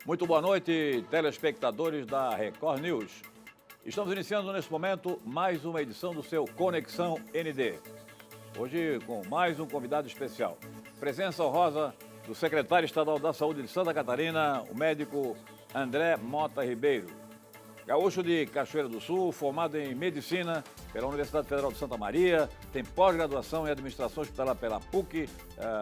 Muito boa noite, telespectadores da Record News. Estamos iniciando nesse momento mais uma edição do seu Conexão ND. Hoje com mais um convidado especial. Presença honrosa do secretário estadual da Saúde de Santa Catarina, o médico André Mota Ribeiro. Gaúcho de Cachoeira do Sul, formado em Medicina pela Universidade Federal de Santa Maria, tem pós-graduação em Administração Hospitalar pela PUC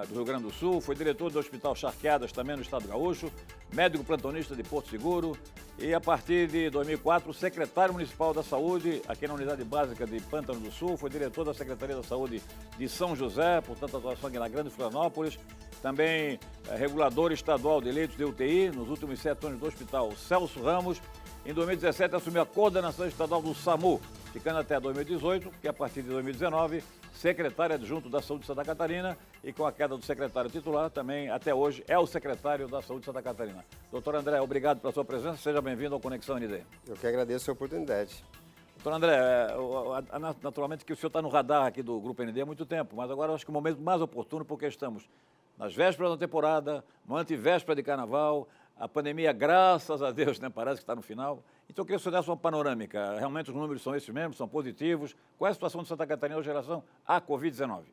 do Rio Grande do Sul, foi diretor do Hospital Charqueadas, também no Estado Gaúcho, médico plantonista de Porto Seguro e, a partir de 2004, secretário municipal da Saúde aqui na Unidade Básica de Pântano do Sul, foi diretor da Secretaria da Saúde de São José, portanto, atuação aqui na Grande Florianópolis, também regulador estadual de leitos de UTI, nos últimos 7 anos do Hospital Celso Ramos. Em 2017, assumiu a coordenação estadual do SAMU, ficando até 2018, que a partir de 2019, secretário adjunto da Saúde de Santa Catarina e com a queda do secretário titular, também até hoje é o secretário da Saúde de Santa Catarina. Doutor André, obrigado pela sua presença, seja bem-vindo ao Conexão ND. Eu que agradeço a oportunidade. Doutor André, naturalmente que o senhor está no radar aqui do Grupo ND há muito tempo, mas agora eu acho que o momento mais oportuno porque estamos nas vésperas da temporada, no antivéspera de carnaval. A pandemia, graças a Deus, né, parece que está no final. Então, eu queria que o senhor desse uma panorâmica. Realmente os números são esses mesmos, são positivos. Qual é a situação de Santa Catarina em relação à Covid-19?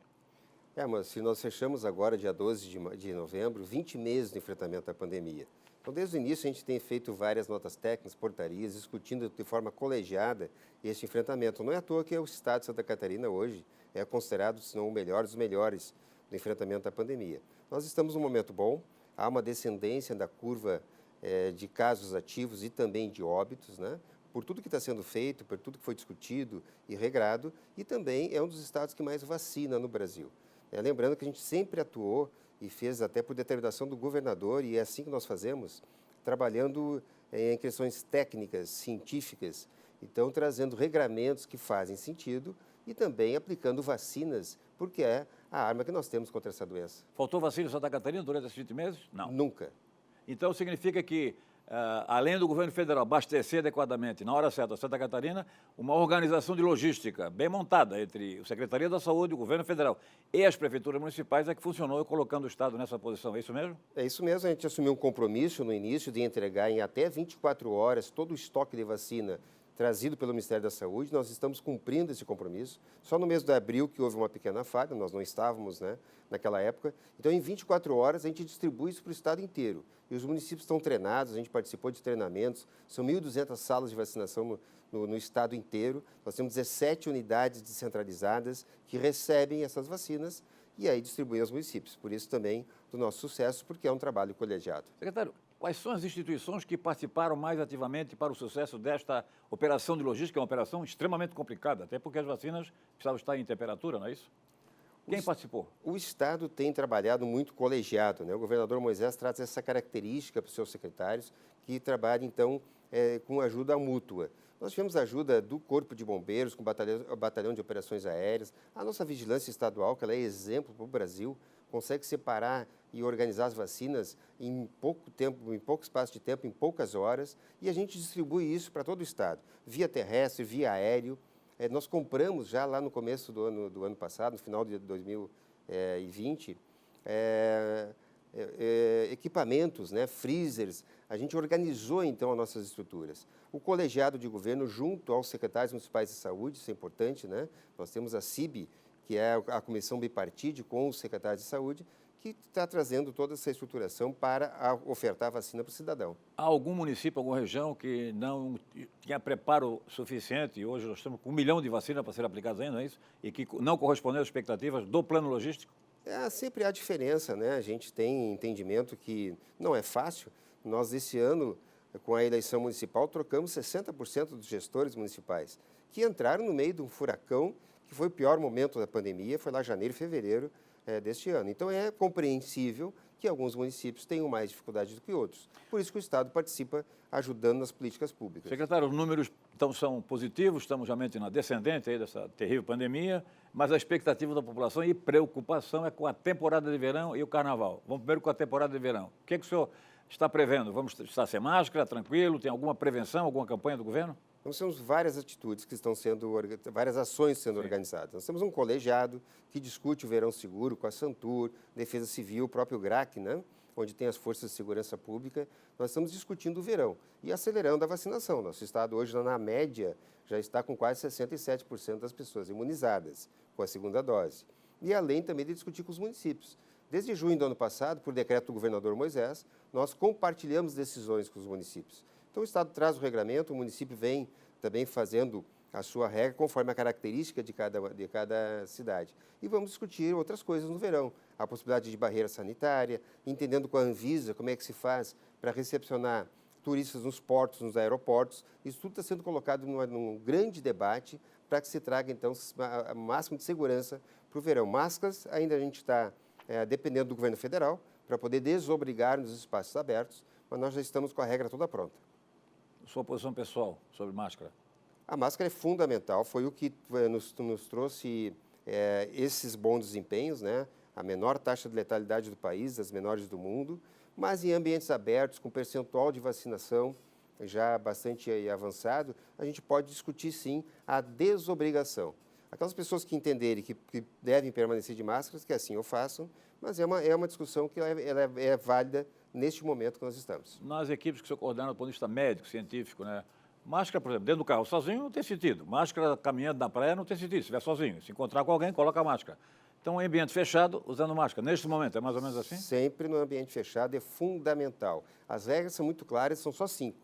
Mas se nós fechamos agora, dia 12 de novembro, 20 meses de enfrentamento à pandemia. Então, desde o início, a gente tem feito várias notas técnicas, portarias, discutindo de forma colegiada esse enfrentamento. Não é à toa que o Estado de Santa Catarina hoje é considerado, se não o melhor, dos melhores do enfrentamento à pandemia. Nós estamos num momento bom. Há uma descendência da curva de casos ativos e também de óbitos, né? Por tudo que está sendo feito, por tudo que foi discutido e regrado, e também é um dos estados que mais vacina no Brasil. Lembrando que a gente sempre atuou e fez até por determinação do governador, e é assim que nós fazemos, trabalhando em questões técnicas, científicas, então trazendo regramentos que fazem sentido e também aplicando vacinas, porque é a arma que nós temos contra essa doença. Faltou vacina em Santa Catarina durante esses 20 meses? Não. Nunca. Então, significa que, além do governo federal abastecer adequadamente, na hora certa, Santa Catarina, uma organização de logística bem montada entre a Secretaria da Saúde, o governo federal e as prefeituras municipais é que funcionou colocando o Estado nessa posição. É isso mesmo? É isso mesmo. A gente assumiu um compromisso no início de entregar em até 24 horas todo o estoque de vacina trazido pelo Ministério da Saúde. Nós estamos cumprindo esse compromisso. Só no mês de abril que houve uma pequena falha, nós não estávamos, né, naquela época. Então, em 24 horas, a gente distribui isso para o estado inteiro. E os municípios estão treinados, a gente participou de treinamentos, são 1.200 salas de vacinação no estado inteiro. Nós temos 17 unidades descentralizadas que recebem essas vacinas e aí distribuem aos municípios. Por isso também do nosso sucesso, porque é um trabalho colegiado. Secretário, quais são as instituições que participaram mais ativamente para o sucesso desta operação de logística? É uma operação extremamente complicada, até porque as vacinas precisavam estar em temperatura, não é isso? Quem participou? O Estado tem trabalhado muito colegiado, né? O governador Moisés traz essa característica para os seus secretários, que trabalham, então, com ajuda mútua. Nós tivemos ajuda do Corpo de Bombeiros, com o Batalhão de Operações Aéreas, a nossa vigilância estadual, que ela é exemplo para o Brasil, consegue separar e organizar as vacinas em pouco tempo, em pouco espaço de tempo, em poucas horas, e a gente distribui isso para todo o Estado, via terrestre, via aéreo. Nós compramos já lá no começo do ano passado, no final de 2020, equipamentos, né, freezers. A gente organizou, então, as nossas estruturas. O colegiado de governo, junto aos secretários municipais de saúde, isso é importante, né? Nós temos a CIB, que é a comissão bipartite com os secretários de saúde, que está trazendo toda essa estruturação para ofertar vacina para o cidadão. Há algum município, alguma região que não tinha preparo suficiente, e hoje nós estamos com 1 milhão de vacinas para ser aplicadas ainda, não é isso? E que não correspondeu às expectativas do plano logístico? Sempre há diferença, né? A gente tem entendimento que não é fácil. Nós, esse ano, com a eleição municipal, trocamos 60% dos gestores municipais, que entraram no meio de um furacão, que foi o pior momento da pandemia, foi lá janeiro e fevereiro deste ano. Então, é compreensível que alguns municípios tenham mais dificuldade do que outros. Por isso que o Estado participa ajudando nas políticas públicas. Secretário, os números então são positivos, estamos realmente na descendente aí dessa terrível pandemia, mas a expectativa da população e preocupação é com a temporada de verão e o carnaval. Vamos primeiro com a temporada de verão. O que o senhor está prevendo? Vamos estar sem máscara, tranquilo? Tem alguma prevenção, alguma campanha do governo? Nós temos várias atitudes que estão sendo, várias ações sendo organizadas. Nós temos um colegiado que discute o verão seguro com a Santur, Defesa Civil, o próprio GRAC, né? onde tem as forças de segurança pública, nós estamos discutindo o verão e acelerando a vacinação. Nosso estado hoje, na média, já está com quase 67% das pessoas imunizadas com a segunda dose. E além também de discutir com os municípios. Desde junho do ano passado, por decreto do governador Moisés, nós compartilhamos decisões com os municípios. Então o estado traz o regramento, o município vem também fazendo a sua regra conforme a característica de cada cidade. E vamos discutir outras coisas no verão. A possibilidade de barreira sanitária, entendendo com a Anvisa como é que se faz para recepcionar turistas nos portos, nos aeroportos. Isso tudo está sendo colocado num grande debate para que se traga, então, o máximo de segurança para o verão. Máscaras, ainda a gente está dependendo do governo federal para poder desobrigar nos espaços abertos, mas nós já estamos com a regra toda pronta. Sua posição pessoal sobre máscara? A máscara é fundamental, foi o que nos trouxe esses bons desempenhos, né? A menor taxa de letalidade do país, das menores do mundo, mas em ambientes abertos, com percentual de vacinação já bastante avançado, a gente pode discutir, sim, a desobrigação. Aquelas pessoas que entenderem que devem permanecer de máscaras, que assim o façam, mas é uma discussão que ela é válida neste momento que nós estamos. Nas equipes que o senhor coordena do ponto de vista médico, científico, né? Máscara, por exemplo, dentro do carro sozinho não tem sentido. Máscara caminhando na praia não tem sentido, se estiver sozinho. Se encontrar com alguém, coloca a máscara. Então, em ambiente fechado, usando máscara. Neste momento, é mais ou menos assim? Sempre no ambiente fechado é fundamental. As regras são muito claras, são só 5.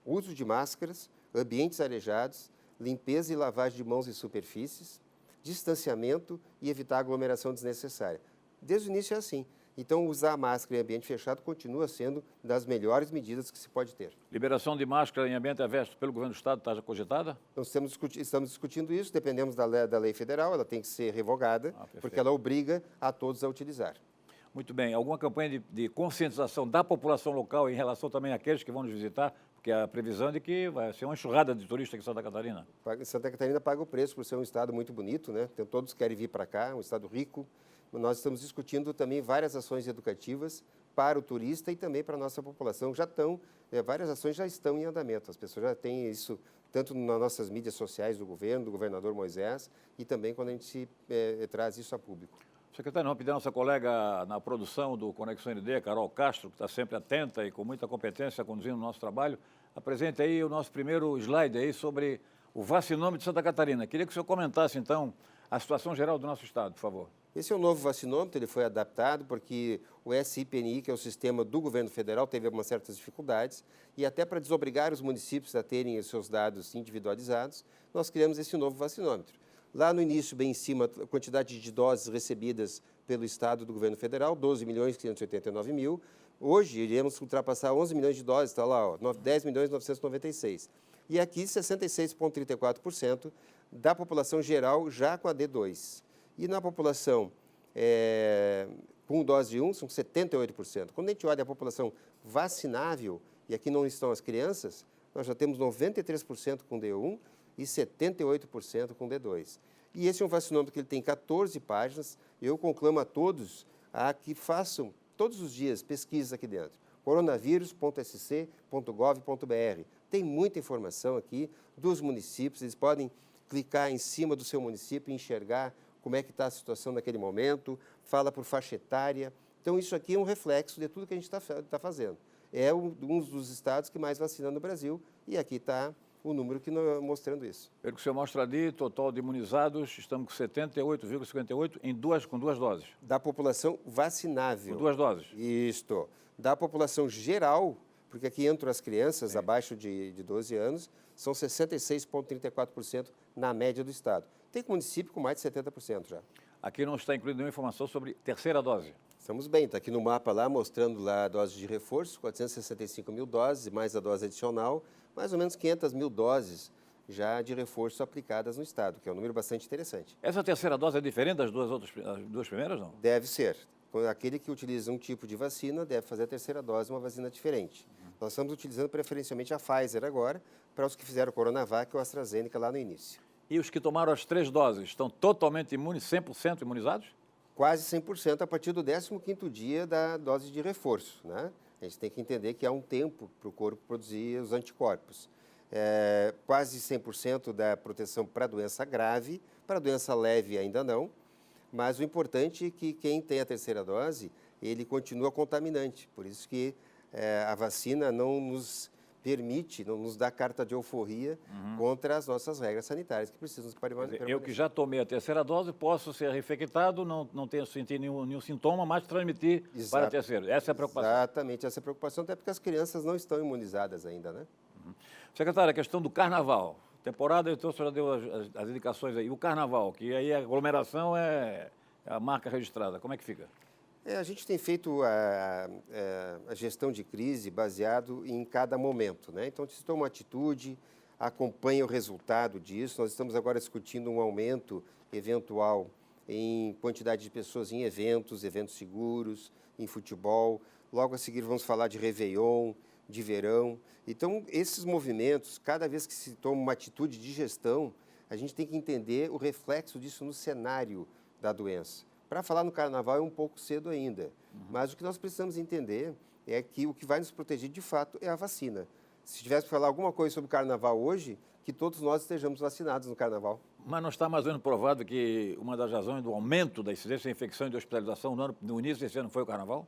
Uso de máscaras, ambientes arejados, limpeza e lavagem de mãos e superfícies, distanciamento e evitar aglomeração desnecessária. Desde o início é assim. Então, usar a máscara em ambiente fechado continua sendo das melhores medidas que se pode ter. Liberação de máscara em ambiente aberto pelo governo do Estado está já cogitada? Então, estamos discutindo isso, dependemos da lei federal, ela tem que ser revogada, porque ela obriga a todos a utilizar. Muito bem. Alguma campanha de conscientização da população local em relação também àqueles que vão nos visitar? Porque a previsão é de que vai ser uma enxurrada de turistas aqui em Santa Catarina. Santa Catarina paga o preço por ser um estado muito bonito, né? Então, todos querem vir para cá, um estado rico. Nós estamos discutindo também várias ações educativas para o turista e também para a nossa população. Várias ações já estão em andamento. As pessoas já têm isso tanto nas nossas mídias sociais do governo, do governador Moisés, e também quando a gente traz isso a público. Secretário, vamos pedir a nossa colega na produção do Conexão ND, Carol Castro, que está sempre atenta e com muita competência conduzindo o nosso trabalho. Apresente aí o nosso primeiro slide aí sobre o vacinômetro de Santa Catarina. Queria que o senhor comentasse, então, a situação geral do nosso estado, por favor. Esse é o novo vacinômetro, ele foi adaptado porque o SIPNI, que é o sistema do governo federal, teve algumas certas dificuldades e até para desobrigar os municípios a terem os seus dados individualizados, nós criamos esse novo vacinômetro. Lá no início, bem em cima, a quantidade de doses recebidas pelo Estado do governo federal, 12.589.000. Hoje, iremos ultrapassar 11 milhões de doses, está lá, ó, 10.996. E aqui, 66,34% da população geral já com a D2. E na população com dose 1, são 78%. Quando a gente olha a população vacinável, e aqui não estão as crianças, nós já temos 93% com D1 e 78% com D2. E esse é um vacinômetro que ele tem 14 páginas. Eu conclamo a todos a que façam todos os dias pesquisas aqui dentro. coronavírus.sc.gov.br. Tem muita informação aqui dos municípios, eles podem clicar em cima do seu município e enxergar como é que está a situação naquele momento, fala por faixa etária. Então, isso aqui é um reflexo de tudo que a gente está fazendo. É um dos estados que mais vacina no Brasil e aqui está o número que mostrando isso. Pelo que o senhor mostra ali, total de imunizados, estamos com 78,58 com duas doses. Da população vacinável. Com 2 doses. Isto. Da população geral, porque aqui entram as crianças abaixo de 12 anos, são 66,34% na média do estado. Tem município com mais de 70% já. Aqui não está incluída nenhuma informação sobre terceira dose. Estamos bem, está aqui no mapa lá, mostrando lá a dose de reforço, 465.000 doses, mais a dose adicional, mais ou menos 500.000 doses já de reforço aplicadas no estado, que é um número bastante interessante. Essa terceira dose é diferente das duas primeiras, não? Deve ser. Aquele que utiliza um tipo de vacina deve fazer a terceira dose, uma vacina diferente. Nós estamos utilizando preferencialmente a Pfizer agora, para os que fizeram o Coronavac ou a AstraZeneca lá no início. E os que tomaram as 3 doses estão totalmente imunes, 100% imunizados? Quase 100% a partir do 15º dia da dose de reforço, né? A gente tem que entender que há um tempo para o corpo produzir os anticorpos. Quase 100% da proteção para a doença grave, para a doença leve ainda não, mas o importante é que quem tem a terceira dose ele continua contaminante. Por isso que a vacina não nos permite, não nos dá carta de alforria contra as nossas regras sanitárias que precisam permanecer. Eu que já tomei a terceira dose, posso ser infectado, não tenho sentido nenhum sintoma, mas transmitir para terceiro. Essa é a preocupação. Exatamente, essa é a preocupação, até porque as crianças não estão imunizadas ainda, né? Secretário, a questão do carnaval. Temporada, então, a senhora deu as indicações aí. O carnaval, que aí a aglomeração é a marca registrada. Como é que fica? A gente tem feito a gestão de crise baseado em cada momento, né? Então, se toma uma atitude, acompanha o resultado disso. Nós estamos agora discutindo um aumento eventual em quantidade de pessoas em eventos seguros, em futebol. Logo a seguir vamos falar de Réveillon, de verão. Então, esses movimentos, cada vez que se toma uma atitude de gestão, a gente tem que entender o reflexo disso no cenário da doença. Para falar no carnaval é um pouco cedo ainda, mas o que nós precisamos entender é que o que vai nos proteger de fato é a vacina. Se tivesse que falar alguma coisa sobre o carnaval hoje, que todos nós estejamos vacinados no carnaval. Mas não está mais ou menos provado que uma das razões do aumento da incidência de infecção e de hospitalização no início desse ano foi o carnaval?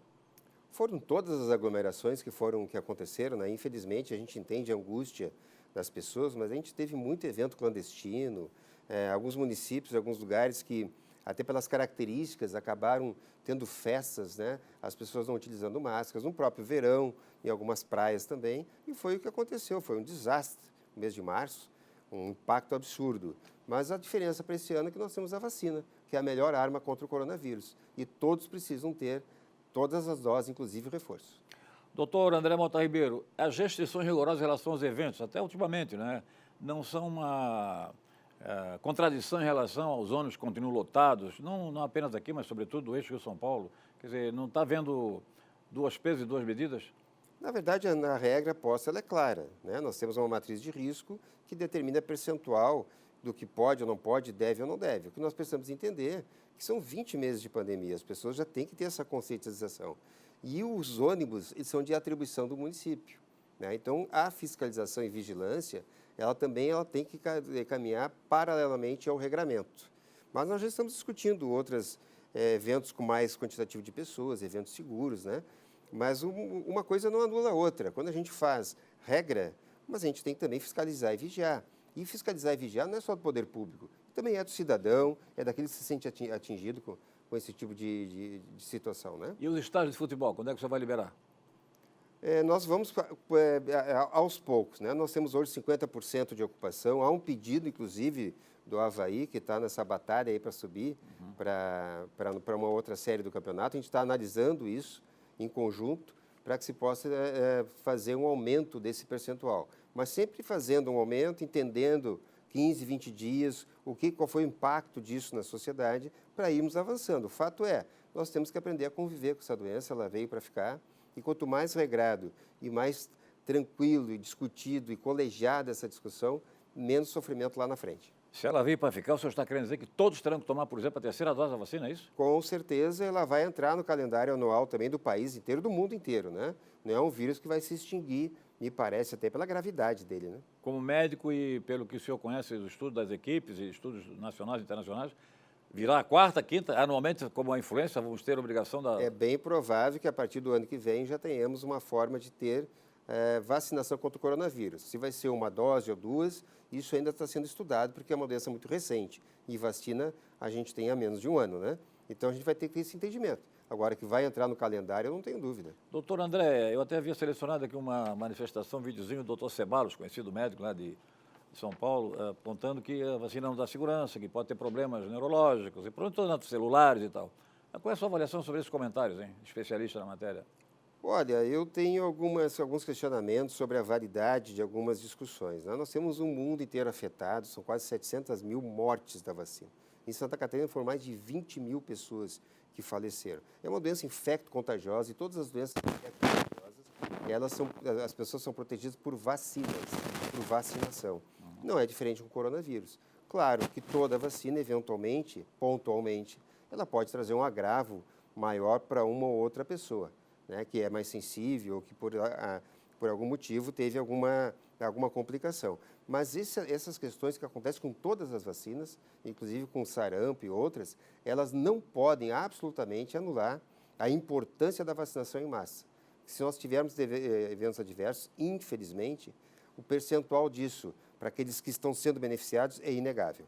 Foram todas as aglomerações que aconteceram, né? Infelizmente, a gente entende a angústia das pessoas, mas a gente teve muito evento clandestino, alguns municípios, alguns lugares que, até pelas características, acabaram tendo festas, né? As pessoas não utilizando máscaras, no próprio verão, em algumas praias também, e foi o que aconteceu, foi um desastre no mês de março, um impacto absurdo. Mas a diferença para esse ano é que nós temos a vacina, que é a melhor arma contra o coronavírus, e todos precisam ter todas as doses, inclusive reforço. Doutor André Mota Ribeiro, as restrições rigorosas em relação aos eventos, até ultimamente, né, não são uma contradição em relação aos ônibus que continuam lotados, não apenas aqui, mas sobretudo do eixo Rio-São Paulo? Quer dizer, não está havendo duas pesos e duas medidas? Na verdade, a regra posta ela é clara, né? Nós temos uma matriz de risco que determina percentual do que pode ou não pode, deve ou não deve. O que nós precisamos entender é que são 20 meses de pandemia, as pessoas já têm que ter essa conscientização. E os ônibus, eles são de atribuição do município, né? Então, a fiscalização e vigilância, ela tem que caminhar paralelamente ao regramento. Mas nós já estamos discutindo outros eventos com mais quantitativo de pessoas, eventos seguros, né? Mas uma coisa não anula a outra. Quando a gente faz regra, mas a gente tem que também fiscalizar e vigiar. E fiscalizar e vigiar não é só do poder público, também é do cidadão, é daquele que se sente atingido com esse tipo de situação, né? E os estádios de futebol, quando é que o senhor vai liberar? Nós vamos aos poucos, né? Nós temos hoje 50% de ocupação, há um pedido, inclusive, do Avaí, que está nessa batalha aí para subir para uma outra série do campeonato. A gente está analisando isso em conjunto para que se possa fazer um aumento desse percentual. Mas sempre fazendo um aumento, entendendo 15, 20 dias, qual foi o impacto disso na sociedade, para irmos avançando. O fato é, nós temos que aprender a conviver com essa doença, ela veio para ficar, e quanto mais regrado e mais tranquilo e discutido e colegiada essa discussão, menos sofrimento lá na frente. Se ela veio para ficar, o senhor está querendo dizer que todos terão que tomar, por exemplo, a terceira dose da vacina, é isso? Com certeza, ela vai entrar no calendário anual também do país inteiro, do mundo inteiro, né? Não é um vírus que vai se extinguir, me parece, até pela gravidade dele, né? Como médico e pelo que o senhor conhece os estudos das equipes e estudos nacionais e internacionais, virá a quarta, quinta, anualmente, como a influenza, vamos ter a obrigação da... É bem provável que a partir do ano que vem já tenhamos uma forma de ter vacinação contra o coronavírus. Se vai ser uma dose ou duas, isso ainda está sendo estudado, porque é uma doença muito recente. E vacina a gente tem há menos de um ano, né? Então a gente vai ter que ter esse entendimento. Agora, que vai entrar no calendário, eu não tenho dúvida. Doutor André, eu até havia selecionado aqui uma manifestação, um videozinho do doutor Ceballos, conhecido médico lá de São Paulo, apontando que a vacina não dá segurança, que pode ter problemas neurológicos e problemas celulares e tal. Qual é a sua avaliação sobre esses comentários, hein? Especialista na matéria. Olha, eu tenho alguns questionamentos sobre a validade de algumas discussões, né? Nós temos um mundo inteiro afetado, são quase 700 mil mortes da vacina. Em Santa Catarina foram mais de 20 mil pessoas que faleceram. É uma doença infecto-contagiosa e todas as doenças infecto-contagiosas, as pessoas são protegidas por vacinas, por vacinação. Não é diferente com o coronavírus. Claro que toda vacina, eventualmente, pontualmente, ela pode trazer um agravo maior para uma ou outra pessoa, né, que é mais sensível ou que por algum motivo teve alguma complicação. Mas essas questões que acontecem com todas as vacinas, inclusive com sarampo e outras, elas não podem absolutamente anular a importância da vacinação em massa. Se nós tivermos eventos adversos, infelizmente, o percentual disso para aqueles que estão sendo beneficiados é inegável.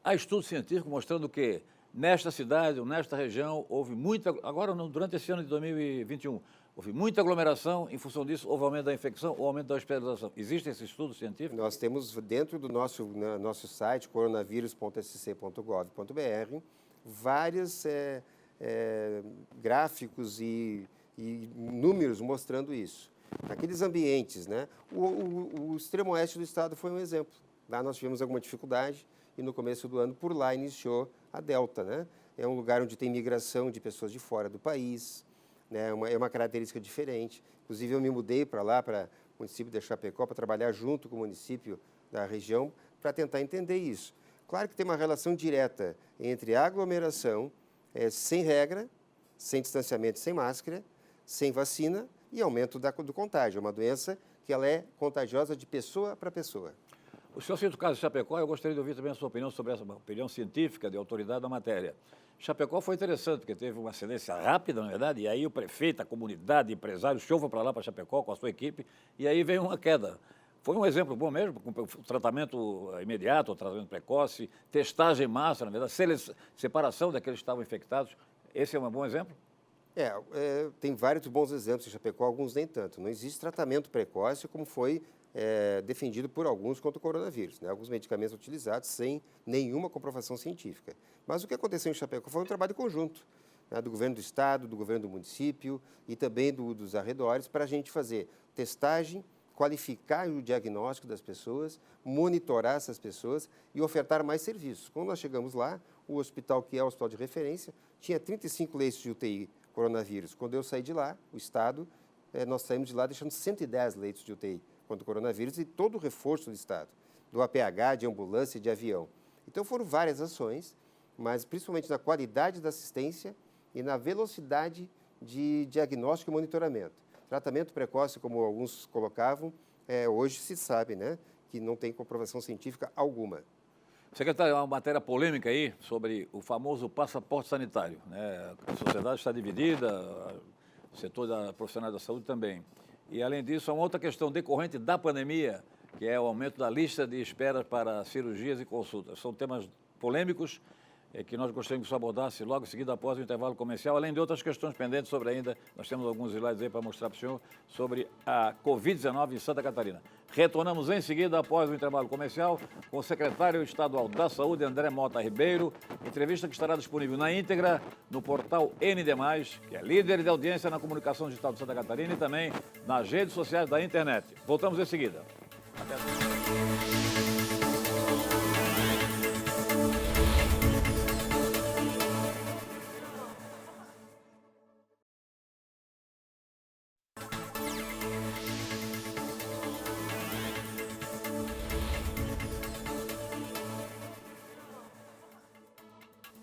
Há estudo científico mostrando que nesta cidade ou nesta região houve muita, agora durante esse ano de 2021, houve muita aglomeração, em função disso houve aumento da infecção ou aumento da hospitalização. Existe esse estudo científico? Nós temos dentro do nosso site, coronavírus.sc.gov.br, vários gráficos e números mostrando isso. Naqueles ambientes, né? O extremo oeste do estado foi um exemplo. Lá nós tivemos alguma dificuldade e no começo do ano, por lá, iniciou a Delta, né? É um lugar onde tem migração de pessoas de fora do país, né? É uma característica diferente. Inclusive, eu me mudei para lá, para o município de Chapecó, para trabalhar junto com o município da região, para tentar entender isso. Claro que tem uma relação direta entre a aglomeração, sem regra, sem distanciamento, sem máscara, sem vacina e aumento do contágio. É uma doença que ela é contagiosa de pessoa para pessoa. O senhor cita o caso de Chapecó, eu gostaria de ouvir também a sua opinião sobre essa opinião científica de autoridade da matéria. Chapecó foi interessante, porque teve uma ascendência rápida, na verdade, e aí o prefeito, a comunidade, empresários, chovam para lá, para Chapecó, com a sua equipe, e aí veio uma queda. Foi um exemplo bom mesmo, com o tratamento imediato, o tratamento precoce, testagem em massa, na verdade, separação daqueles que estavam infectados. Esse é um bom exemplo? Tem vários bons exemplos em Chapecó, alguns nem tanto. Não existe tratamento precoce como foi defendido por alguns contra o coronavírus, né? Alguns medicamentos utilizados sem nenhuma comprovação científica. Mas o que aconteceu em Chapecó foi um trabalho conjunto, né, do governo do estado, do governo do município e também dos arredores, para a gente fazer testagem, qualificar o diagnóstico das pessoas, monitorar essas pessoas e ofertar mais serviços. Quando nós chegamos lá, o hospital, que é o hospital de referência, tinha 35 leitos de UTI coronavírus. Quando eu saí de lá, o estado, nós saímos de lá deixando 110 leitos de UTI contra o coronavírus e todo o reforço do estado, do APH, de ambulância e de avião. Então foram várias ações, mas principalmente na qualidade da assistência e na velocidade de diagnóstico e monitoramento. Tratamento precoce, como alguns colocavam, hoje se sabe, né, que não tem comprovação científica alguma. Secretário, há uma matéria polêmica aí sobre o famoso passaporte sanitário, né? A sociedade está dividida, o setor da profissional da saúde também. E, além disso, há uma outra questão decorrente da pandemia, que é o aumento da lista de espera para cirurgias e consultas. São temas polêmicos que nós gostaríamos que o senhor abordasse logo em seguida, após o intervalo comercial, além de outras questões pendentes sobre ainda, nós temos alguns slides aí para mostrar para o senhor, sobre a Covid-19 em Santa Catarina. Retornamos em seguida, após o intervalo comercial, com o secretário estadual da Saúde, André Mota Ribeiro, entrevista que estará disponível na íntegra no portal ND+, que é líder de audiência na comunicação digital de Santa Catarina e também nas redes sociais da internet. Voltamos em seguida. Até a...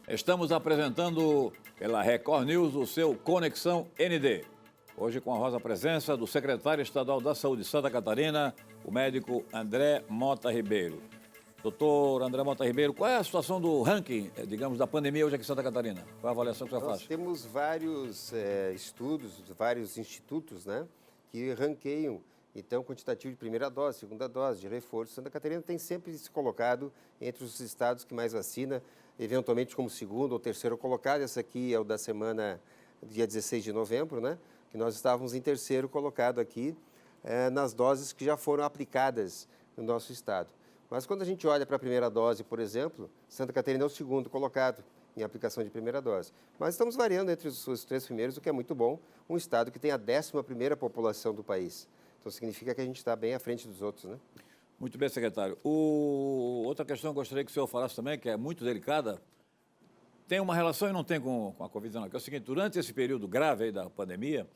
Estamos apresentando pela Record News o seu Conexão ND. Hoje com a honrosa presença do secretário estadual da Saúde de Santa Catarina, o médico André Mota Ribeiro. Doutor André Mota Ribeiro, qual é a situação do ranking, digamos, da pandemia hoje aqui em Santa Catarina? Qual é a avaliação que você faz? Nós temos vários estudos, vários institutos, né, que ranqueiam, então, quantitativo de primeira dose, segunda dose, de reforço. Santa Catarina tem sempre se colocado entre os estados que mais vacina, eventualmente como segundo ou terceiro colocado. Essa aqui é o da semana, dia 16 de novembro, né? Que nós estávamos em terceiro colocado aqui nas doses que já foram aplicadas no nosso estado. Mas quando a gente olha para a primeira dose, por exemplo, Santa Catarina é o segundo colocado em aplicação de primeira dose. Mas estamos variando entre os três primeiros, o que é muito bom, um estado que tem a 11ª população do país. Então significa que a gente está bem à frente dos outros, né? Muito bem, secretário. Outra questão que eu gostaria que o senhor falasse também, que é muito delicada, tem uma relação e não tem com a Covid-19, que é o seguinte: durante esse período grave aí da pandemia,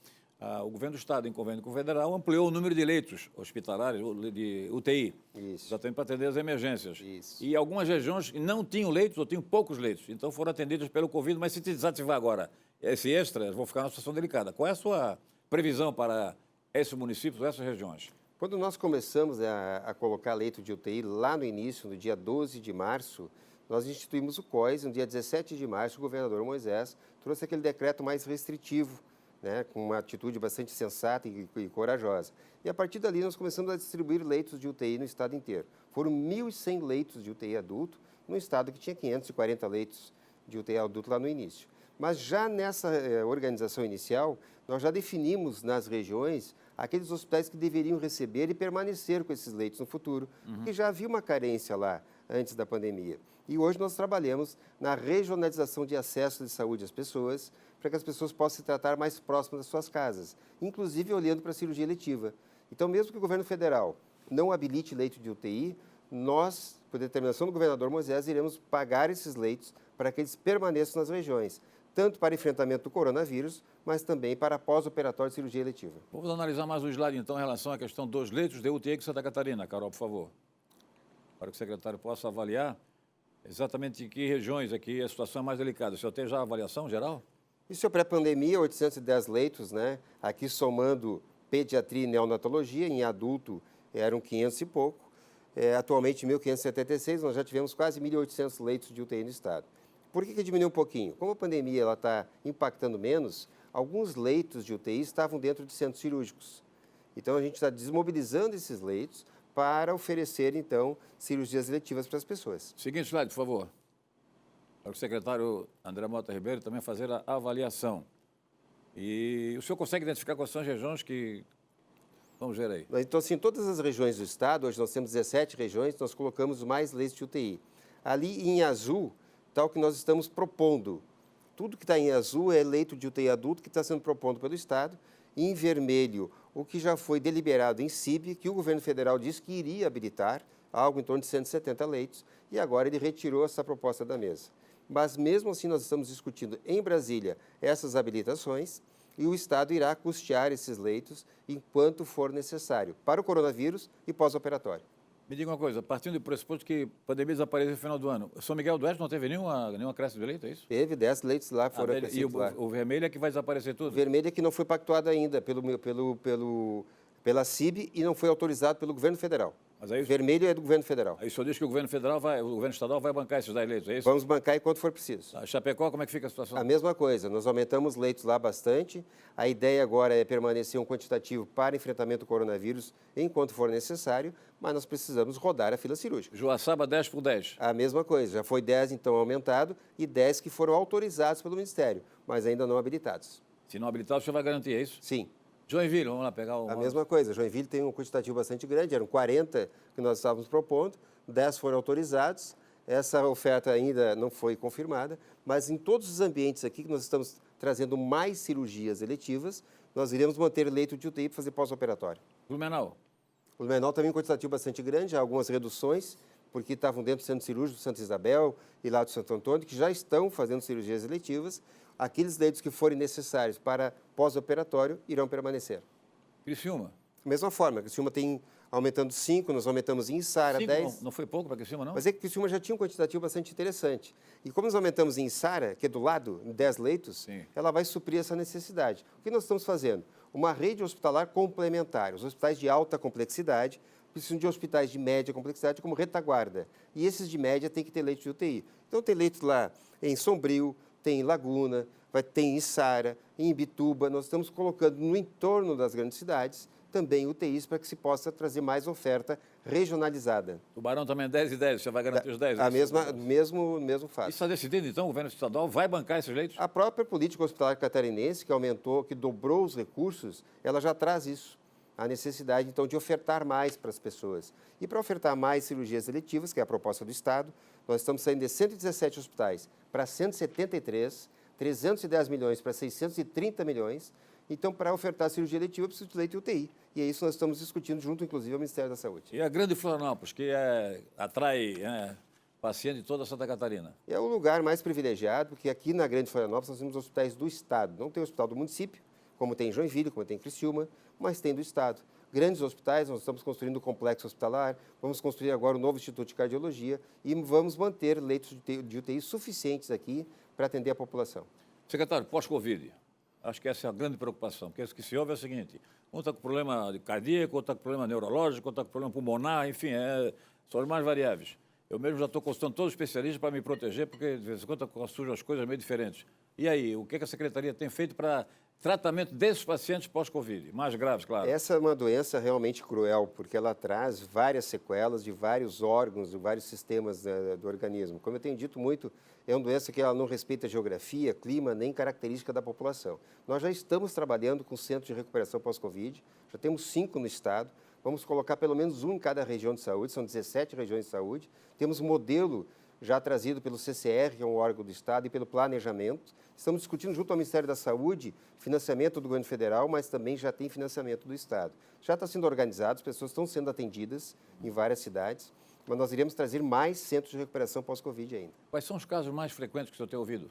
o governo do Estado, em convênio com o federal, ampliou o número de leitos hospitalares, de UTI, Isso. já tem para atender as emergências. Isso. E algumas regiões não tinham leitos ou tinham poucos leitos, então foram atendidas pelo Covid, mas se desativar agora esse extra, eles vão ficar numa situação delicada. Qual é a sua previsão para esses municípios, essas regiões? Quando nós começamos a colocar leito de UTI lá no início, no dia 12 de março, nós instituímos o COIS. No dia 17 de março, o governador Moisés trouxe aquele decreto mais restritivo, né, com uma atitude bastante sensata e corajosa. E a partir dali nós começamos a distribuir leitos de UTI no estado inteiro. Foram 1.100 leitos de UTI adulto, num estado que tinha 540 leitos de UTI adulto lá no início. Mas já nessa organização inicial, nós já definimos nas regiões aqueles hospitais que deveriam receber e permanecer com esses leitos no futuro, porque já havia uma carência lá antes da pandemia. E hoje nós trabalhamos na regionalização de acesso de saúde às pessoas, para que as pessoas possam se tratar mais próximas das suas casas, inclusive olhando para a cirurgia eletiva. Então, mesmo que o governo federal não habilite leito de UTI, nós, por determinação do governador Moisés, iremos pagar esses leitos para que eles permaneçam nas regiões, tanto para enfrentamento do coronavírus, mas também para pós-operatório de cirurgia eletiva. Vamos analisar mais um slide, então, em relação à questão dos leitos de UTI de Santa Catarina. Carol, por favor. Para que o secretário possa avaliar exatamente em que regiões aqui a situação é mais delicada. O senhor tem já a avaliação geral? Isso é pré-pandemia, 810 leitos, né? Aqui somando pediatria e neonatologia, em adulto eram 500 e pouco. Atualmente, 1.576, nós já tivemos quase 1.800 leitos de UTI no estado. Por que diminuiu um pouquinho? Como a pandemia está impactando menos, alguns leitos de UTI estavam dentro de centros cirúrgicos. Então, a gente está desmobilizando esses leitos para oferecer, então, cirurgias eletivas para as pessoas. Seguinte slide, por favor. Para o secretário André Mota Ribeiro também fazer a avaliação. E o senhor consegue identificar quais são as regiões que... Vamos ver aí. Então, assim, em todas as regiões do estado, hoje nós temos 17 regiões, nós colocamos mais leitos de UTI. Ali em azul está o que nós estamos propondo. Tudo que está em azul é leito de UTI adulto que está sendo proposto pelo estado. E em vermelho, o que já foi deliberado em CIB, que o governo federal disse que iria habilitar, algo em torno de 170 leitos, e agora ele retirou essa proposta da mesa. Mas, mesmo assim, nós estamos discutindo em Brasília essas habilitações e o Estado irá custear esses leitos enquanto for necessário, para o coronavírus e pós-operatório. Me diga uma coisa, partindo do pressuposto que a pandemia desapareceu no final do ano, São Miguel do Oeste não teve nenhuma acréscimo de leito, é isso? Teve 10 leitos lá, foram acrescidos lá. E o vermelho é que vai desaparecer tudo? O vermelho é que não foi pactuado ainda pela CIB e não foi autorizado pelo governo federal. Mas aí, vermelho é do governo federal. Aí o senhor diz que o governo estadual vai bancar esses 10 leitos, é isso? Vamos bancar enquanto for preciso. A Chapecó, como é que fica a situação? A mesma coisa, nós aumentamos leitos lá bastante. A ideia agora é permanecer um quantitativo para enfrentamento do coronavírus enquanto for necessário, mas nós precisamos rodar a fila cirúrgica. Joaçaba, 10 por 10. A mesma coisa, já foi 10 então aumentado e 10 que foram autorizados pelo Ministério, mas ainda não habilitados. Se não habilitado, o senhor vai garantir, é isso? Sim. Joinville, vamos lá pegar o... A mesma coisa, Joinville tem um quantitativo bastante grande, eram 40 que nós estávamos propondo, 10 foram autorizados, essa oferta ainda não foi confirmada, mas em todos os ambientes aqui que nós estamos trazendo mais cirurgias eletivas, nós iremos manter leito de UTI para fazer pós-operatório. Blumenau. O Blumenau também um quantitativo bastante grande, há algumas reduções, porque estavam dentro do centro cirúrgico de Santa Isabel e lá do Santo Antônio, que já estão fazendo cirurgias eletivas. Aqueles leitos que forem necessários para pós-operatório irão permanecer. Criciúma. Da mesma forma, Criciúma tem aumentando 5, nós aumentamos em Içara 10. Não foi pouco para Criciúma, não? Mas é que Criciúma já tinha um quantitativo bastante interessante. E como nós aumentamos em Içara, que é do lado, em 10 leitos, Sim. ela vai suprir essa necessidade. O que nós estamos fazendo? Uma rede hospitalar complementar. Os hospitais de alta complexidade precisam de hospitais de média complexidade como retaguarda. E esses de média têm que ter leito de UTI. Então tem leitos lá em Sombrio, tem em Laguna, tem em Içara, em Imbituba. Nós estamos colocando no entorno das grandes cidades também UTIs para que se possa trazer mais oferta regionalizada. Tubarão também 10 e 10, você vai garantir os 10? Mesmo fato. Isso está decidido, então, o governo estadual vai bancar esses leitos? A própria política hospitalar catarinense, que aumentou, que dobrou os recursos, ela já traz isso. A necessidade, então, de ofertar mais para as pessoas. E para ofertar mais cirurgias eletivas, que é a proposta do Estado, nós estamos saindo de 117 hospitais para 173, 310 milhões para 630 milhões. Então, para ofertar cirurgia eletiva, eu preciso de leito de UTI. E é isso que nós estamos discutindo junto, inclusive, ao Ministério da Saúde. E a Grande Florianópolis, que atrai pacientes de toda Santa Catarina? É o lugar mais privilegiado, porque aqui na Grande Florianópolis nós temos hospitais do Estado. Não tem hospital do município, como tem em Joinville, como tem em Criciúma, mas tem do Estado. Grandes hospitais, nós estamos construindo o complexo hospitalar, vamos construir agora o novo Instituto de Cardiologia e vamos manter leitos de UTI suficientes aqui para atender a população. Secretário, pós-Covid, acho que essa é a grande preocupação, porque o que se ouve é o seguinte, um está com problema cardíaco, outro está com problema neurológico, outro está com problema pulmonar, enfim, são as mais variáveis. Eu mesmo já estou consultando todos os especialistas para me proteger, porque de vez em quando surgem as coisas meio diferentes. E aí, o que a Secretaria tem feito para tratamento desses pacientes pós-Covid? Mais graves, claro. Essa é uma doença realmente cruel, porque ela traz várias sequelas de vários órgãos, de vários sistemas do organismo. Como eu tenho dito muito, é uma doença que ela não respeita geografia, clima, nem característica da população. Nós já estamos trabalhando com centros de recuperação pós-Covid, já temos 5 no estado, vamos colocar pelo menos um em cada região de saúde, são 17 regiões de saúde. Temos um modelo já trazido pelo CCR, que é um órgão do Estado, e pelo Planejamento. Estamos discutindo junto ao Ministério da Saúde financiamento do governo federal, mas também já tem financiamento do Estado. Já está sendo organizado, as pessoas estão sendo atendidas em várias cidades, mas nós iremos trazer mais centros de recuperação pós-Covid ainda. Quais são os casos mais frequentes que o senhor tem ouvido?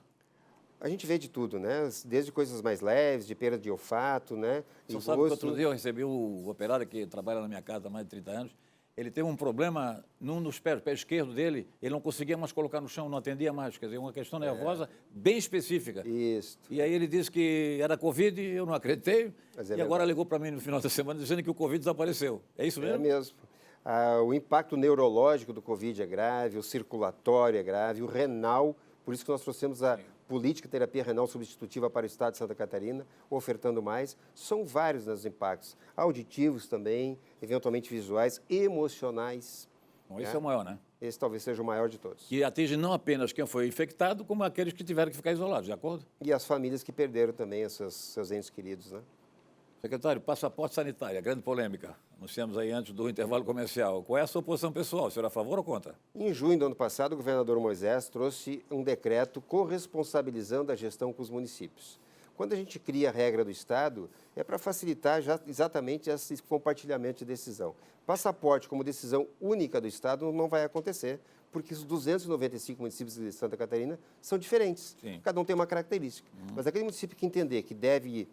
A gente vê de tudo, né? Desde coisas mais leves, de perda de olfato, né? O senhor sabe que outro dia eu recebi o operário que trabalha na minha casa há mais de 30 anos. Ele teve um problema num dos pés, o pé esquerdo dele, ele não conseguia mais colocar no chão, não atendia mais. Quer dizer, uma questão nervosa bem específica. Isso. E aí ele disse que era Covid, eu não acreditei. Mas é e agora verdade. ligou para mim no final da semana dizendo que o Covid desapareceu. É isso mesmo? É mesmo. O impacto neurológico do Covid é grave, o circulatório é grave, o renal, por isso que nós trouxemos a política terapia renal substitutiva para o estado de Santa Catarina, ofertando mais. São vários os impactos, auditivos também, eventualmente visuais, emocionais. Bom, esse é o maior, né? Esse talvez seja o maior de todos. Que atinge não apenas quem foi infectado, como aqueles que tiveram que ficar isolados, de acordo? E as famílias que perderam também os seus entes queridos, né? Secretário, passaporte sanitário, grande polêmica. Anunciamos aí antes do intervalo comercial. Qual é a sua posição pessoal? O senhor é a favor ou contra? Em junho do ano passado, o governador Moisés trouxe um decreto corresponsabilizando a gestão com os municípios. Quando a gente cria a regra do Estado, é para facilitar exatamente esse compartilhamento de decisão. Passaporte como decisão única do Estado não vai acontecer, porque os 295 municípios de Santa Catarina são diferentes. Sim. Cada um tem uma característica. Mas aquele município que entender que deve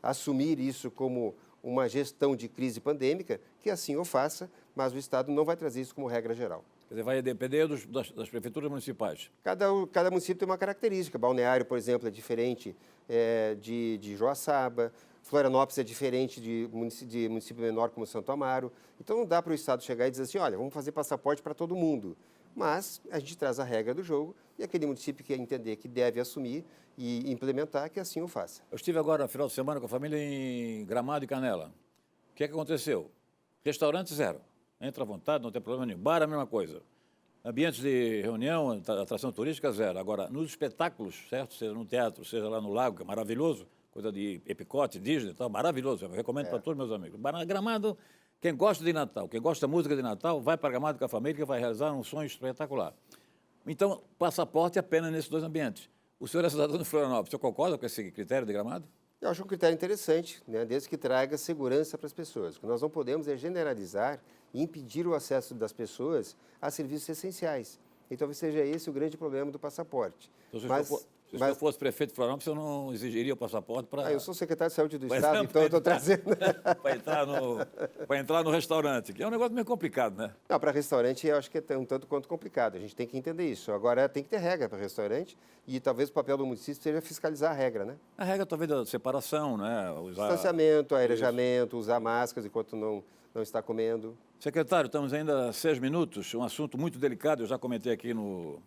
assumir isso como uma gestão de crise pandêmica, que assim o faça, mas o Estado não vai trazer isso como regra geral. Quer dizer, vai depender das prefeituras municipais. Cada município tem uma característica. Balneário, por exemplo, é diferente de Joaçaba. Florianópolis é diferente de município menor como Santo Amaro. Então, não dá para o Estado chegar e dizer assim, olha, vamos fazer passaporte para todo mundo. Mas a gente traz a regra do jogo e aquele município que entender que deve assumir e implementar, que assim o faça. Eu estive agora, no final de semana, com a família em Gramado e Canela. O que é que aconteceu? Restaurante zero. Entra à vontade, não tem problema nenhum. Bar, a mesma coisa. Ambientes de reunião, atração turística, zero. Agora, nos espetáculos, certo? Seja no teatro, seja lá no lago, que é maravilhoso, coisa de Epicote, Disney, tal, maravilhoso. Eu recomendo para todos meus amigos. Gramado, quem gosta de Natal, quem gosta da música de Natal, vai para Gramado com a família, que vai realizar um sonho espetacular. Então, passaporte apenas nesses dois ambientes. O senhor é cidadão de Florianópolis, o senhor concorda com esse critério de Gramado? Eu acho um critério interessante, né, desde que traga segurança para as pessoas. O que nós não podemos é generalizar e impedir o acesso das pessoas a serviços essenciais. E talvez seja esse o grande problema do passaporte. Então, se o senhor fosse prefeito de Florianópolis, o senhor não exigiria o passaporte para... eu sou secretário de Saúde do Estado, então eu estou trazendo... para entrar no restaurante, que é um negócio meio complicado, né? Não, para restaurante eu acho que é um tanto quanto complicado. A gente tem que entender isso. Agora, tem que ter regra para restaurante e talvez o papel do município seja fiscalizar a regra, né? A regra talvez da separação, né? Distanciamento, aerejamento, usar máscaras enquanto não está comendo. Secretário, estamos ainda a 6 minutos, um assunto muito delicado, eu já comentei aqui no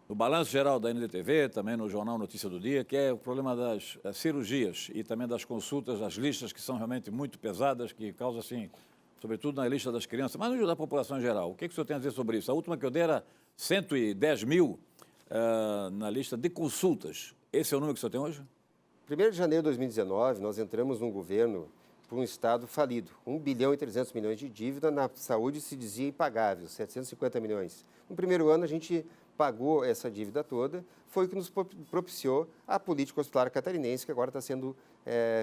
Balanço Geral da NDTV, também no Jornal Notícia do Dia, que é o problema das cirurgias e também das consultas, as listas que são realmente muito pesadas, que causam, assim, sobretudo na lista das crianças, mas no da população em geral. O que o senhor tem a dizer sobre isso? A última que eu dei era 110 mil na lista de consultas. Esse é o número que o senhor tem hoje? 1º de janeiro de 2019, nós entramos num governo por um Estado falido. 1 bilhão e 300 milhões de dívida, na saúde se dizia impagável, 750 milhões. No primeiro ano, a gente pagou essa dívida toda, foi o que nos propiciou a política hospitalar catarinense, que agora está sendo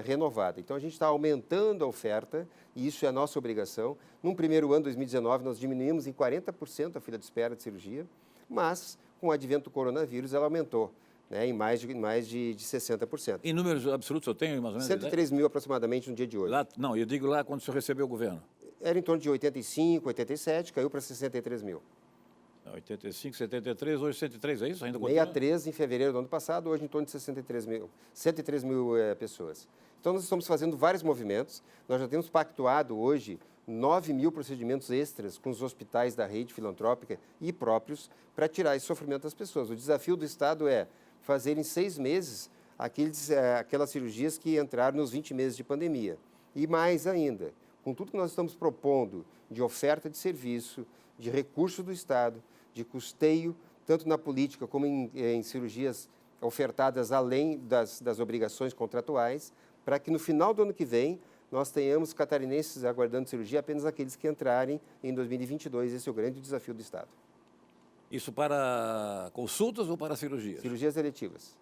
renovada. Então, a gente está aumentando a oferta, e isso é a nossa obrigação. Num primeiro ano, 2019, nós diminuímos em 40% a fila de espera de cirurgia, mas, com o advento do coronavírus, ela aumentou, né, em mais de 60%. Em números absolutos, eu tenho mais ou menos... 103 mil aproximadamente no dia de hoje. Lá, não, eu digo lá quando o senhor recebeu o governo. Era em torno de 85, 87, caiu para 63 mil. 85, 73, hoje 103, é isso? Ainda continua? 63 em fevereiro do ano passado, hoje em torno de 63 mil, 103 mil pessoas. Então, nós estamos fazendo vários movimentos. Nós já temos pactuado hoje 9 mil procedimentos extras com os hospitais da rede filantrópica e próprios para tirar esse sofrimento das pessoas. O desafio do Estado é fazer em 6 meses aquelas cirurgias que entraram nos 20 meses de pandemia. E mais ainda, com tudo que nós estamos propondo de oferta de serviço, de recurso do Estado, de custeio, tanto na política como em cirurgias ofertadas além das obrigações contratuais, para que no final do ano que vem nós tenhamos catarinenses aguardando cirurgia apenas aqueles que entrarem em 2022. Esse é o grande desafio do Estado. Isso para consultas ou para cirurgias? Cirurgias eletivas.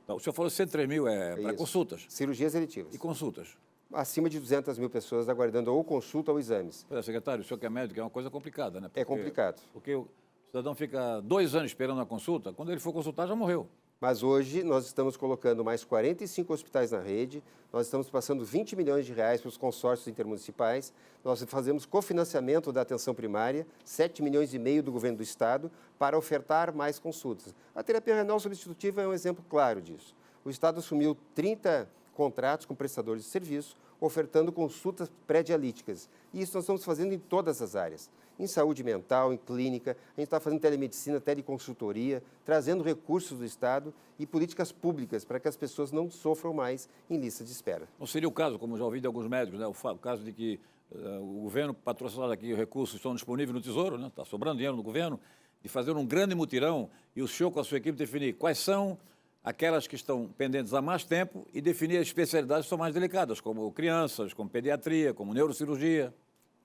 Então, o senhor falou 103 mil para isso. consultas. Cirurgias eletivas. E consultas? Acima de 200 mil pessoas aguardando ou consulta ou exames. Pois é, secretário, o senhor que é médico é uma coisa complicada, né? É complicado. Porque o cidadão fica 2 anos esperando a consulta, quando ele for consultar já morreu. Mas hoje nós estamos colocando mais 45 hospitais na rede, nós estamos passando 20 milhões de reais para os consórcios intermunicipais, nós fazemos cofinanciamento da atenção primária, 7 milhões e meio do governo do Estado, para ofertar mais consultas. A terapia renal substitutiva é um exemplo claro disso. O Estado assumiu 30 contratos com prestadores de serviço, ofertando consultas pré-dialíticas. E isso nós estamos fazendo em todas as áreas. Em saúde mental, em clínica, a gente está fazendo telemedicina, teleconsultoria, trazendo recursos do Estado e políticas públicas para que as pessoas não sofram mais em lista de espera. Não seria o caso, como já ouvi de alguns médicos, né? O caso de que o governo patrocinado aqui, os recursos estão disponíveis no Tesouro, né? Está sobrando dinheiro no governo, de fazer um grande mutirão e o senhor com a sua equipe definir quais são aquelas que estão pendentes há mais tempo e definir as especialidades que são mais delicadas, como crianças, como pediatria, como neurocirurgia.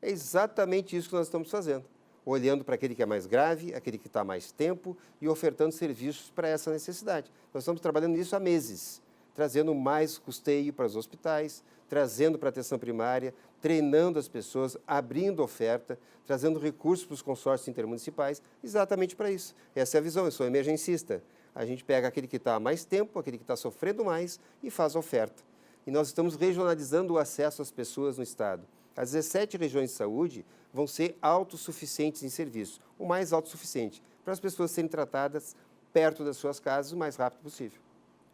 É exatamente isso que nós estamos fazendo, olhando para aquele que é mais grave, aquele que está mais tempo e ofertando serviços para essa necessidade. Nós estamos trabalhando nisso há meses, trazendo mais custeio para os hospitais, trazendo para a atenção primária, treinando as pessoas, abrindo oferta, trazendo recursos para os consórcios intermunicipais, exatamente para isso. Essa é a visão, eu sou emergencista. A gente pega aquele que está há mais tempo, aquele que está sofrendo mais e faz oferta. E nós estamos regionalizando o acesso às pessoas no Estado. As 17 regiões de saúde vão ser autossuficientes em serviço, o mais autossuficiente, para as pessoas serem tratadas perto das suas casas o mais rápido possível.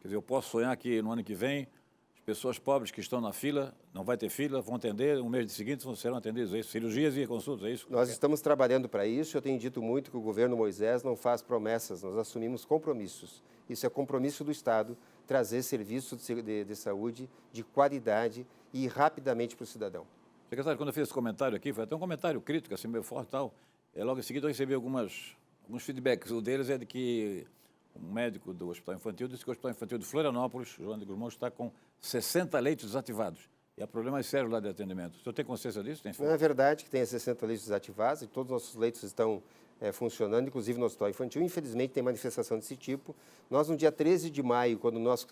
Quer dizer, eu posso sonhar que no ano que vem as pessoas pobres que estão na fila, não vai ter fila, vão atender, no mês seguinte serão atendidas, é isso? Cirurgias e consultas, é isso? Nós estamos trabalhando para isso, eu tenho dito muito que o governo Moisés não faz promessas, nós assumimos compromissos. Isso é compromisso do Estado, trazer serviços de saúde de qualidade e rapidamente para o cidadão. Secretário, quando eu fiz esse comentário aqui, foi até um comentário crítico, assim, meio forte e tal. Logo em seguida eu recebi alguns feedbacks. Um deles é de que um médico do Hospital Infantil disse que o Hospital Infantil de Florianópolis, João de Guzmão, está com 60 leitos desativados. E há problemas sérios lá de atendimento. O senhor tem consciência disso? Não é verdade que tem 60 leitos desativados e todos os nossos leitos estão funcionando, inclusive no Hospital Infantil. Infelizmente tem manifestação desse tipo. Nós, no dia 13 de maio, quando nós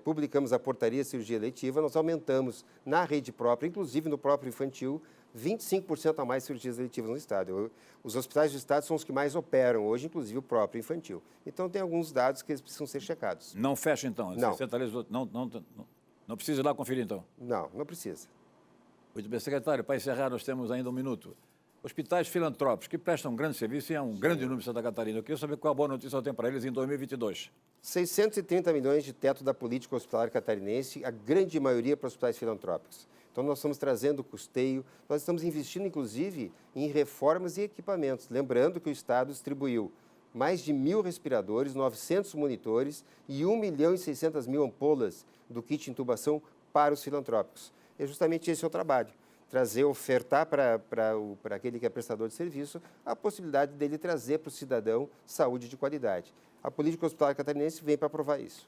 publicamos a portaria de cirurgia eletiva, nós aumentamos na rede própria, inclusive no próprio infantil, 25% a mais cirurgias eletivas no Estado. Os hospitais do Estado são os que mais operam hoje, inclusive o próprio infantil. Então, tem alguns dados que precisam ser checados. Não fecha, então? Não. 60 leitos, não precisa ir lá conferir, então? Não, não precisa. Muito bem, secretário, para encerrar, nós temos ainda um minuto. Hospitais filantrópicos que prestam um grande serviço e é um grande número em Santa Catarina. Eu queria saber qual a boa notícia eu tenho para eles em 2022. 630 milhões de teto da política hospitalar catarinense, a grande maioria para hospitais filantrópicos. Então, nós estamos trazendo custeio, nós estamos investindo, inclusive, em reformas e equipamentos. Lembrando que o Estado distribuiu mais de 1.000 respiradores, 900 monitores e 1.600.000 ampolas do kit intubação para os filantrópicos. É justamente esse o trabalho. Ofertar para aquele que é prestador de serviço a possibilidade dele trazer para o cidadão saúde de qualidade. A política hospitalar catarinense vem para provar isso.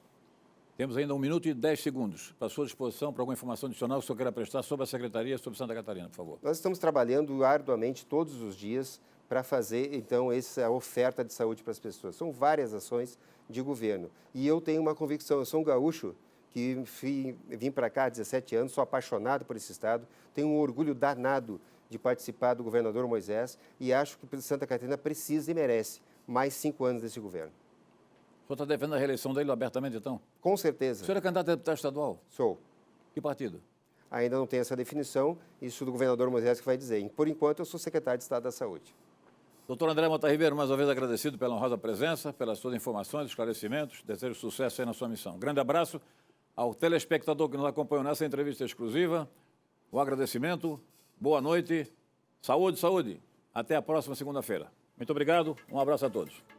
Temos ainda 1 minuto e 10 segundos para a sua disposição para alguma informação adicional que o senhor queira prestar sobre a Secretaria e sobre Santa Catarina, por favor. Nós estamos trabalhando arduamente todos os dias para fazer, então, essa oferta de saúde para as pessoas. São várias ações de governo. E eu tenho uma convicção, eu sou um gaúcho que vim para cá há 17 anos, sou apaixonado por esse Estado, tenho um orgulho danado de participar do governador Moisés e acho que Santa Catarina precisa e merece mais 5 anos desse governo. O senhor está defendendo a reeleição dele abertamente, então? Com certeza. O senhor é candidato a deputado estadual? Sou. Que partido? Ainda não tem essa definição, isso do governador Moisés que vai dizer. Por enquanto, eu sou secretário de Estado da Saúde. Doutor André Mota Ribeiro, mais uma vez agradecido pela honrosa presença, pelas suas informações, esclarecimentos, desejo sucesso aí na sua missão. Grande abraço ao telespectador que nos acompanhou nessa entrevista exclusiva, o agradecimento boa noite, saúde, saúde. Até a próxima segunda-feira. Muito obrigado, um abraço a todos.